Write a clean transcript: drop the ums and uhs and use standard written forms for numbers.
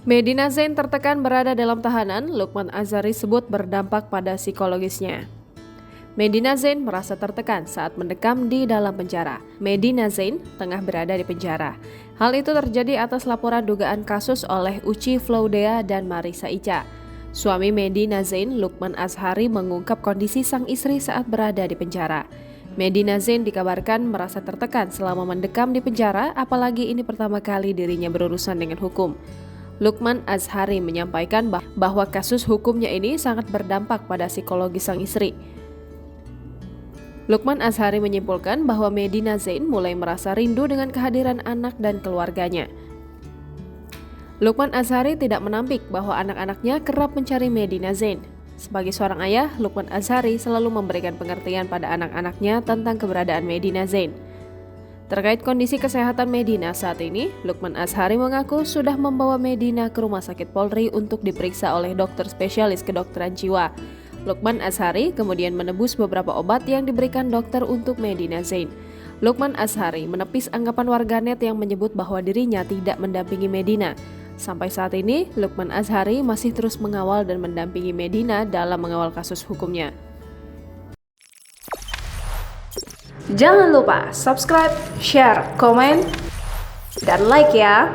Medina Zain tertekan berada dalam tahanan, Lukman Azhari sebut berdampak pada psikologisnya. Medina Zain merasa tertekan saat mendekam di dalam penjara. Medina Zain tengah berada di penjara. Hal itu terjadi atas laporan dugaan kasus oleh Uci Floudea dan Marissa Ica. Suami Medina Zain, Lukman Azhari, mengungkap kondisi sang istri saat berada di penjara. Medina Zain dikabarkan merasa tertekan selama mendekam di penjara, apalagi ini pertama kali dirinya berurusan dengan hukum. Lukman Azhari menyampaikan bahwa kasus hukumnya ini sangat berdampak pada psikologi sang istri. Lukman Azhari menyimpulkan bahwa Medina Zain mulai merasa rindu dengan kehadiran anak dan keluarganya. Lukman Azhari tidak menampik bahwa anak-anaknya kerap mencari Medina Zain. Sebagai seorang ayah, Lukman Azhari selalu memberikan pengertian pada anak-anaknya tentang keberadaan Medina Zain. Terkait kondisi kesehatan Medina saat ini, Lukman Azhari mengaku sudah membawa Medina ke Rumah Sakit Polri untuk diperiksa oleh dokter spesialis kedokteran jiwa. Lukman Azhari kemudian menebus beberapa obat yang diberikan dokter untuk Medina Zain. Lukman Azhari menepis anggapan warganet yang menyebut bahwa dirinya tidak mendampingi Medina. Sampai saat ini, Lukman Azhari masih terus mengawal dan mendampingi Medina dalam mengawal kasus hukumnya. Jangan lupa subscribe, share, komen, dan like ya!